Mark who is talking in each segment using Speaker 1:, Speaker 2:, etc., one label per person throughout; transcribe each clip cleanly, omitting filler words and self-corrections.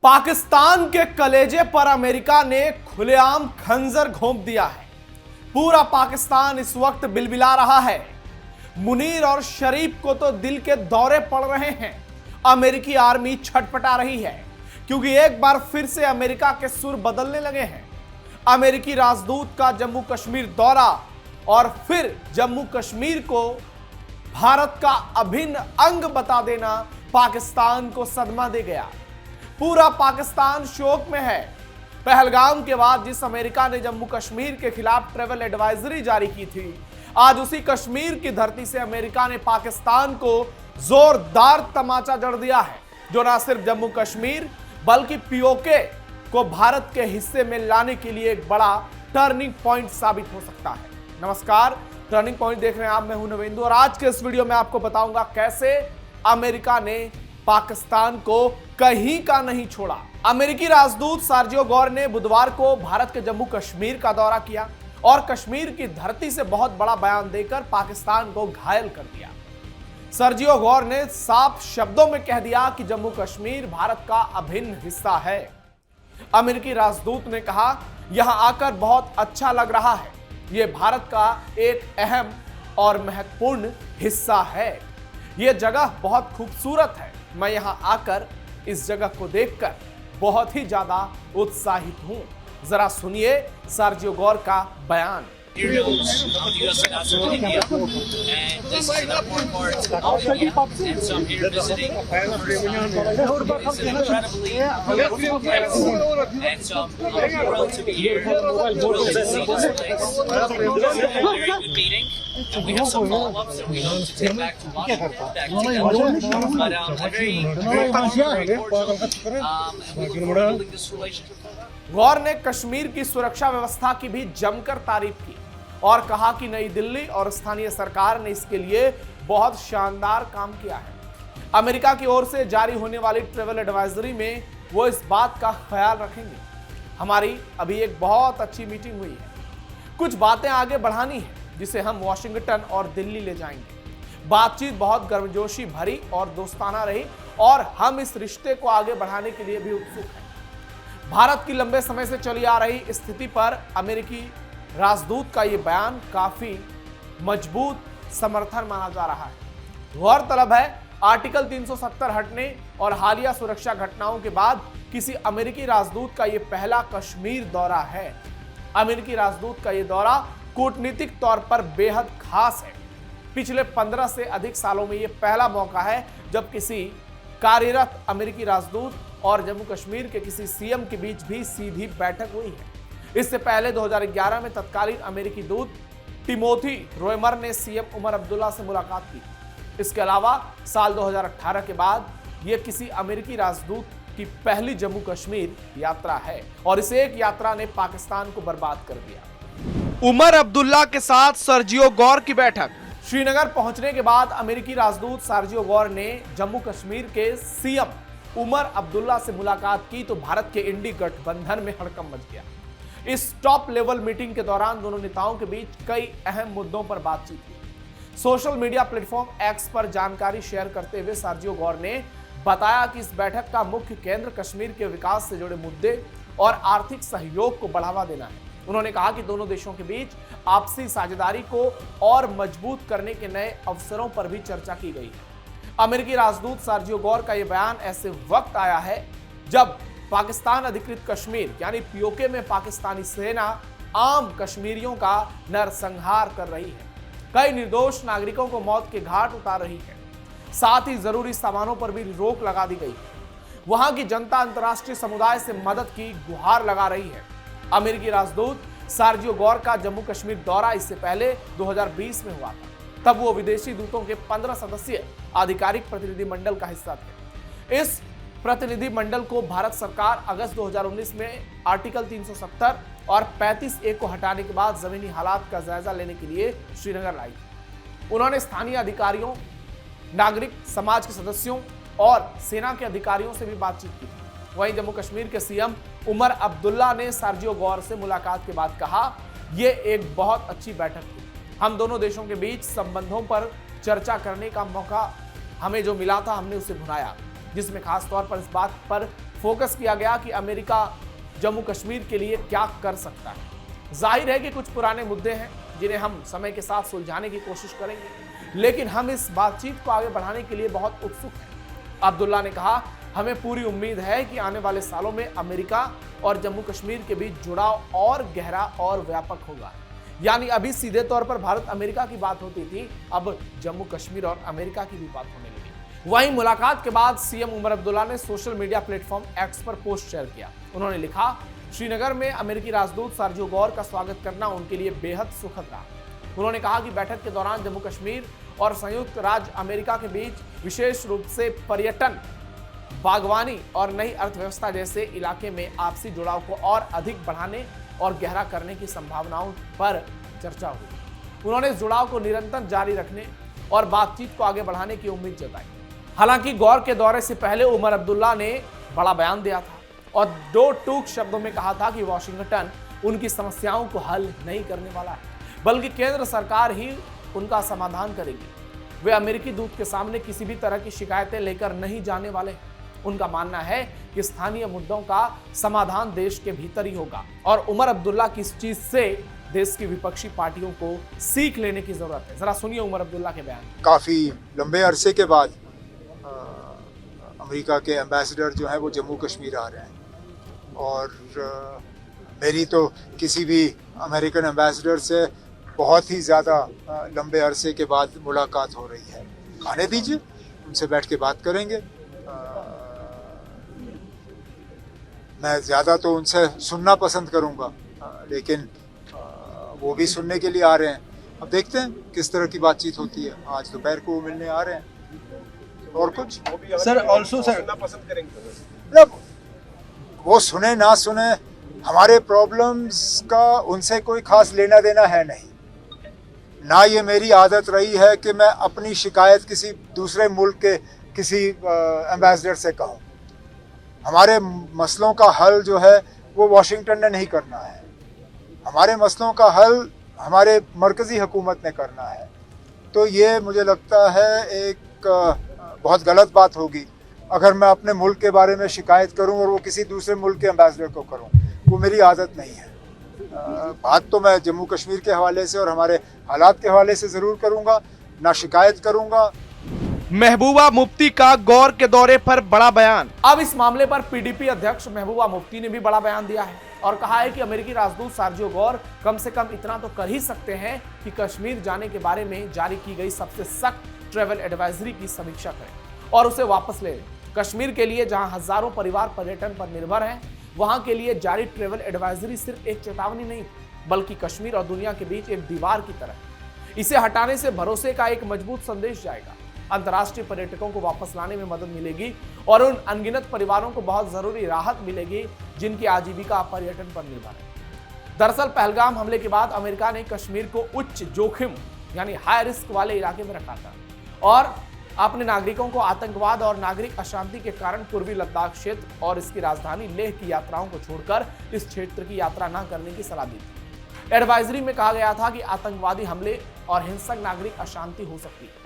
Speaker 1: पाकिस्तान के कलेजे पर अमेरिका ने खुलेआम खंजर घोंप दिया है। पूरा पाकिस्तान इस वक्त बिलबिला रहा है। मुनीर और शरीफ को तो दिल के दौरे पड़ रहे हैं। अमेरिकी आर्मी छटपटा रही है क्योंकि एक बार फिर से अमेरिका के सुर बदलने लगे हैं। अमेरिकी राजदूत का जम्मू कश्मीर दौरा और फिर जम्मू कश्मीर को भारत का अभिन्न अंग बता देना पाकिस्तान को सदमा दे गया। पूरा पाकिस्तान शोक में है। पहलगाम के बाद जिस अमेरिका ने जम्मू कश्मीर के खिलाफ ट्रैवल एडवाइजरी जारी की थी, आज उसी कश्मीर की धरती से अमेरिका ने पाकिस्तान को जोरदार तमाचा जड़ दिया है, जो न सिर्फ जम्मू कश्मीर बल्कि पीओके को भारत के हिस्से में लाने के लिए एक बड़ा टर्निंग पॉइंट साबित हो सकता है। नमस्कार, टर्निंग पॉइंट देख रहे हैं आप, मैं हूं नवेंदु और आज के इस वीडियो में आपको बताऊंगा कैसे अमेरिका ने पाकिस्तान को कहीं का नहीं छोड़ा। अमेरिकी राजदूत सर्जियो गौर ने बुधवार को भारत के जम्मू कश्मीर का दौरा किया और कश्मीर की धरती से बहुत बड़ा बयान देकर पाकिस्तान को घायल कर दिया। सर्जियो गौर ने साफ शब्दों में कह दिया कि जम्मू कश्मीर भारत का अभिन्न हिस्सा है। अमेरिकी राजदूत ने कहा, यहां आकर बहुत अच्छा लग रहा है। यह भारत का एक अहम और महत्वपूर्ण हिस्सा है। यह जगह बहुत खूबसूरत है। मैं यहां आकर इस जगह को देखकर बहुत ही ज्यादा उत्साहित हूं। जरा सुनिए सर्जियो गौर का बयान।
Speaker 2: Materials of the U.S. National India, and this is an important part of India, and so I'm here visiting for the first time. It's an incredibly beautiful place, and so I'm thrilled to be here, thrilled to see this place. It's been a very good meeting, and we have some follow-ups that we hope to take back to Washington, back together, but I'm very fortunate, and we look forward to building this relationship.
Speaker 1: गौर ने कश्मीर की सुरक्षा व्यवस्था की भी जमकर तारीफ की और कहा कि नई दिल्ली और स्थानीय सरकार ने इसके लिए बहुत शानदार काम किया है। अमेरिका की ओर से जारी होने वाली ट्रैवल एडवाइजरी में वो इस बात का ख्याल रखेंगे। हमारी अभी एक बहुत अच्छी मीटिंग हुई है। कुछ बातें आगे बढ़ानी है जिसे हम वॉशिंगटन और दिल्ली ले जाएंगे। बातचीत बहुत गर्मजोशी भरी और दोस्ताना रही और हम इस रिश्ते को आगे बढ़ाने के लिए भी उत्सुक हैं। भारत की लंबे समय से चली आ रही स्थिति पर अमेरिकी राजदूत का यह बयान काफी मजबूत समर्थन माना जा रहा है। गौरतलब है, आर्टिकल 370 हटने और हालिया सुरक्षा घटनाओं के बाद किसी अमेरिकी राजदूत का यह पहला कश्मीर दौरा है। अमेरिकी राजदूत का यह दौरा कूटनीतिक तौर पर बेहद खास है। पिछले 15 से अधिक सालों में यह पहला मौका है जब किसी कार्यरत अमेरिकी राजदूत और जम्मू कश्मीर के किसी सीएम के बीच भी सीधी बैठक हुई है। इससे पहले 2011 में तत्कालीन अमेरिकी दूत टिमोथी रोयमर ने सीएम उमर अब्दुल्ला से मुलाकात की। इसके अलावा साल 2018 के बाद यह किसी अमेरिकी राजदूत की पहली जम्मू कश्मीर यात्रा है और इस एक यात्रा ने पाकिस्तान को बर्बाद कर दिया। उमर अब्दुल्ला के साथ सर्जियो गौर की बैठक। श्रीनगर पहुंचने के बाद अमेरिकी राजदूत सर्जियो गौर ने जम्मू कश्मीर के सीएम उमर अब्दुल्ला से मुलाकात की तो भारत के इंडी गठबंधन में हड़कंप मच गया। इस टॉप लेवल मीटिंग के दौरान दोनों नेताओं के बीच कई अहम मुद्दों पर बातचीत हुई। सोशल मीडिया प्लेटफॉर्म एक्स पर जानकारी शेयर करते हुए सर्जियो गौर ने बताया कि इस बैठक का मुख्य केंद्र कश्मीर के विकास से जुड़े मुद्दे और आर्थिक सहयोग को बढ़ावा देना है। उन्होंने कहा कि दोनों देशों के बीच आपसी साझेदारी को और मजबूत करने के नए अवसरों पर भी चर्चा की गई है। अमेरिकी राजदूत सर्जियो गौर का यह बयान ऐसे वक्त आया है जब पाकिस्तान अधिकृत कश्मीर यानी पीओके में पाकिस्तानी सेना आम कश्मीरियों का नरसंहार कर रही है। कई निर्दोष नागरिकों को मौत के घाट उतार रही है। साथ ही जरूरी सामानों पर भी रोक लगा दी गई है। वहां की जनता अंतर्राष्ट्रीय समुदाय से मदद की गुहार लगा रही है। अमेरिकी राजदूत सर्जियो गौर का जम्मू कश्मीर दौरा इससे पहले 2020 में हुआ था। तब वो विदेशी दूतों के 15 सदस्यीय आधिकारिक प्रतिनिधिमंडल का हिस्सा थे। इस प्रतिनिधिमंडल को भारत सरकार अगस्त 2019 में आर्टिकल 370 और 35A को हटाने के बाद जमीनी हालात का जायजा लेने के लिए श्रीनगर लाई। उन्होंने स्थानीय अधिकारियों, नागरिक समाज के सदस्यों और सेना के अधिकारियों से भी बातचीत की। वहीं जम्मू कश्मीर के सीएम उमर अब्दुल्ला ने सर्जियो गौर से मुलाकात के बाद कहा, यह एक बहुत अच्छी बैठक थी। हम दोनों देशों के बीच संबंधों पर चर्चा करने का मौका हमें जो मिला था, हमने उसे भुनाया, जिसमें खास तौर पर इस बात पर फोकस किया गया कि अमेरिका जम्मू कश्मीर के लिए क्या कर सकता है। जाहिर है कि कुछ पुराने मुद्दे हैं जिन्हें हम समय के साथ सुलझाने की कोशिश करेंगे, लेकिन हम इस बातचीत को आगे बढ़ाने के लिए बहुत उत्सुक हैं। अब्दुल्ला ने कहा, हमें पूरी उम्मीद है कि आने वाले सालों में अमेरिका और जम्मू कश्मीर के बीच जुड़ाव और गहरा और व्यापक होगा। यानी अभी सीधे तौर पर भारत अमेरिका की बात होती थी, अब जम्मू कश्मीर और अमेरिका की भी बात होने लगी। वहीं मुलाकात के बाद सीएम उमर अब्दुल्ला ने सोशल मीडिया प्लेटफॉर्म एक्स पर पोस्ट शेयर किया। उन्होंने लिखा, श्रीनगर में अमेरिकी राजदूत सर्जियो गौर का स्वागत करना उनके लिए बेहद सुखद रहा। उन्होंने कहा कि बैठक के दौरान जम्मू कश्मीर और संयुक्त राज्य अमेरिका के बीच विशेष रूप से पर्यटन, बागवानी और नई अर्थव्यवस्था जैसे इलाके में आपसी जुड़ाव को और अधिक बढ़ाने और गहरा करने की संभावनाओं पर चर्चा हुई। उन्होंने इस जुड़ाव को निरंतर जारी रखने और बातचीत को आगे बढ़ाने की उम्मीद जताई। हालांकि गौर के दौरे से पहले उमर अब्दुल्ला ने बड़ा बयान दिया था और 2 टूक शब्दों में कहा था कि वॉशिंगटन उनकी समस्याओं को हल नहीं करने वाला है, बल्कि केंद्र सरकार ही उनका समाधान करेगी। वे अमेरिकी दूत के सामने किसी भी तरह की शिकायतें लेकर नहीं जाने वाले हैं। उनका मानना है कि स्थानीय मुद्दों का समाधान देश के भीतर ही होगा और उमर अब्दुल्ला की इस चीज से देश की विपक्षी पार्टियों को सीख लेने की जरूरत है। जरा सुनिए उमर अब्दुल्ला के बयान।
Speaker 3: काफ़ी लंबे अरसे के बाद अमेरिका के एम्बेसडर जो हैं वो जम्मू कश्मीर आ रहे हैं और मेरी तो किसी भी अमेरिकन एम्बेसडर से बहुत ही ज़्यादा लंबे अरसे के बाद मुलाकात हो रही है। आने दीजिए, उनसे बैठ के बात करेंगे। मैं ज़्यादा तो उनसे सुनना पसंद करूंगा, लेकिन वो भी सुनने के लिए आ रहे हैं। अब देखते हैं किस तरह की बातचीत होती है। आज दोपहर को वो मिलने आ रहे हैं। और कुछ
Speaker 4: सर ऑल्सो सर
Speaker 5: सुनना पसंद करेंगे।
Speaker 3: मतलब वो सुने ना सुने, हमारे प्रॉब्लम्स का उनसे कोई खास लेना देना है नहीं। ना ये मेरी आदत रही है कि मैं अपनी शिकायत किसी दूसरे मुल्क के किसी एम्बेसडर से कहूँ। हमारे मसलों का हल जो है वो वॉशिंगटन ने नहीं करना है। हमारे मसलों का हल हमारे मरकज़ी हुकूमत ने करना है। तो ये मुझे लगता है एक बहुत गलत बात होगी अगर मैं अपने मुल्क के बारे में शिकायत करूं और वो किसी दूसरे मुल्क के एम्बेसडर को करूं। वो मेरी आदत नहीं है। बात तो मैं जम्मू कश्मीर के हवाले से और हमारे हालात के हवाले से ज़रूर करूंगा, ना शिकायत करूंगा।
Speaker 1: महबूबा मुफ्ती का गौर के दौरे पर बड़ा बयान। अब इस मामले पर पीडीपी अध्यक्ष महबूबा मुफ्ती ने भी बड़ा बयान दिया है और कहा है कि अमेरिकी राजदूत सर्जियो गौर कम से कम इतना तो कर ही सकते हैं कि कश्मीर जाने के बारे में जारी की गई सबसे सख्त ट्रैवल एडवाइजरी की समीक्षा करें और उसे वापस ले लें। कश्मीर के लिए जहां हजारों परिवार पर्यटन पर निर्भर हैं, वहां के लिए जारी ट्रैवल एडवाइजरी सिर्फ एक चेतावनी नहीं, बल्कि कश्मीर और दुनिया के बीच एक दीवार की तरह। इसे हटाने से भरोसे का एक मजबूत संदेश जाएगा, अंतर्राष्ट्रीय पर्यटकों को वापस लाने में मदद मिलेगी और उन अनगिनत परिवारों को बहुत जरूरी राहत मिलेगी जिनकी आजीविका पर्यटन पर निर्भर है। दरअसल पहलगाम हमले के बाद अमेरिका ने कश्मीर को उच्च जोखिम यानी हाई रिस्क वाले इलाके में रखा था और अपने नागरिकों को आतंकवाद और नागरिक अशांति के कारण पूर्वी लद्दाख क्षेत्र और इसकी राजधानी लेह की यात्राओं को छोड़कर इस क्षेत्र की यात्रा न करने की सलाह दी थी। एडवाइजरी में कहा गया था कि आतंकवादी हमले और हिंसक नागरिक अशांति हो सकती है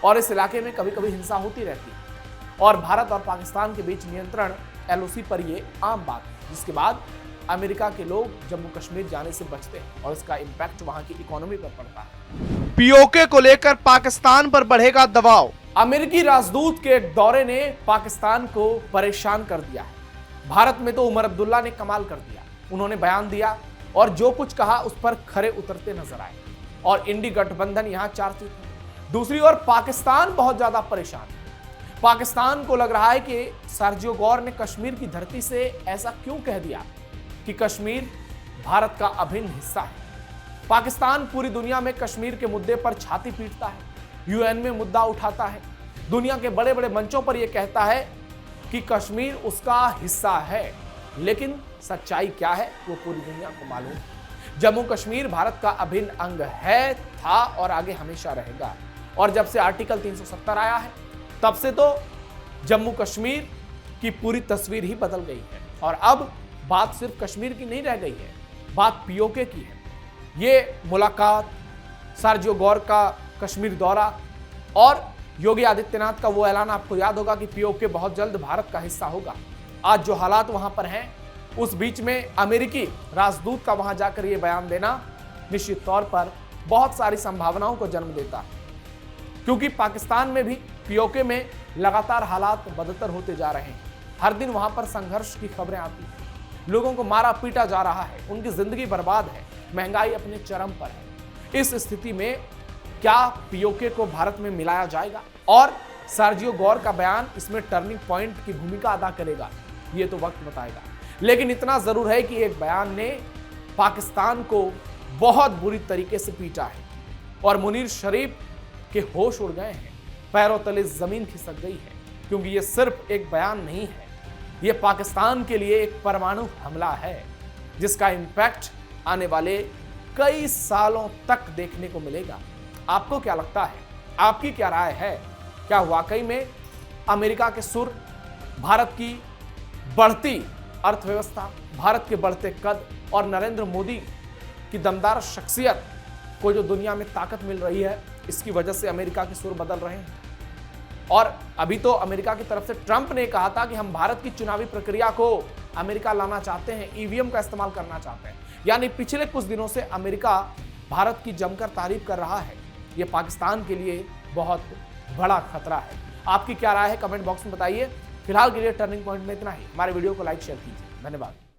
Speaker 1: और इस इलाके में कभी कभी हिंसा होती रहती है और भारत और पाकिस्तान के बीच नियंत्रण एलओसी पर यह आम बात है, जिसके बाद अमेरिका के लोग जम्मू कश्मीर जाने से बचते हैं और इसका इंपैक्ट वहां की इकोनॉमी पर पड़ता है। पीओके को लेकर पाकिस्तान पर बढ़ेगा दबाव। अमेरिकी राजदूत के दौरे ने पाकिस्तान को परेशान कर दिया है। भारत में तो उमर अब्दुल्ला ने कमाल कर दिया। उन्होंने बयान दिया और जो कुछ कहा उस पर खरे उतरते नजर आए और इंडी गठबंधन यहां चर्चित है। दूसरी ओर पाकिस्तान बहुत ज्यादा परेशान है। पाकिस्तान को लग रहा है कि सर्जियो गौर ने कश्मीर की धरती से ऐसा क्यों कह दिया कि कश्मीर भारत का अभिन्न हिस्सा है। पाकिस्तान पूरी दुनिया में कश्मीर के मुद्दे पर छाती पीटता है, यूएन में मुद्दा उठाता है, दुनिया के बड़े बड़े मंचों पर यह कहता है कि कश्मीर उसका हिस्सा है, लेकिन सच्चाई क्या है वो पूरी दुनिया को मालूम है। जम्मू कश्मीर भारत का अभिन्न अंग है, था और आगे हमेशा रहेगा। और जब से आर्टिकल 370 आया है तब से तो जम्मू कश्मीर की पूरी तस्वीर ही बदल गई है और अब बात सिर्फ कश्मीर की नहीं रह गई है, बात पीओके की है। ये मुलाकात, सर्जियो गौर का कश्मीर दौरा और योगी आदित्यनाथ का वो ऐलान आपको याद होगा कि पीओके बहुत जल्द भारत का हिस्सा होगा। आज जो हालात वहां पर हैं, उस बीच में अमेरिकी राजदूत का वहां जाकर यह बयान देना निश्चित तौर पर बहुत सारी संभावनाओं को जन्म देता है, क्योंकि पाकिस्तान में भी पीओके में लगातार हालात बदतर होते जा रहे हैं। हर दिन वहां पर संघर्ष की खबरें आती हैं, लोगों को मारा पीटा जा रहा है, उनकी जिंदगी बर्बाद है, महंगाई अपने चरम पर है। इस स्थिति में क्या पीओके को भारत में मिलाया जाएगा और सर्जियो गौर का बयान इसमें टर्निंग पॉइंट की भूमिका अदा करेगा, यह तो वक्त बताएगा। लेकिन इतना जरूर है कि एक बयान ने पाकिस्तान को बहुत बुरी तरीके से पीटा है और मुनीर शरीफ के होश उड़ गए हैं, पैरों तले जमीन खिसक गई है, क्योंकि यह सिर्फ एक बयान नहीं है, यह पाकिस्तान के लिए एक परमाणु हमला है जिसका इंपैक्ट आने वाले कई सालों तक देखने को मिलेगा। आपको क्या लगता है? आपकी क्या राय है? क्या वाकई में अमेरिका के सुर, भारत की बढ़ती अर्थव्यवस्था, भारत के बढ़ते कद और नरेंद्र मोदी की दमदार शख्सियत को जो दुनिया में ताकत मिल रही है, इसकी वजह से अमेरिका के सुर बदल रहे हैं? और अभी तो अमेरिका की तरफ से ट्रंप ने कहा था कि हम भारत की चुनावी प्रक्रिया को अमेरिका लाना चाहते हैं, ईवीएम का इस्तेमाल करना चाहते हैं। यानी पिछले कुछ दिनों से अमेरिका भारत की जमकर तारीफ कर रहा है। यह पाकिस्तान के लिए बहुत बड़ा खतरा है। आपकी क्या राय है? कमेंट बॉक्स में बताइए। फिलहाल के लिए टर्निंग पॉइंट में इतना ही। हमारे वीडियो को लाइक शेयर कीजिए। धन्यवाद।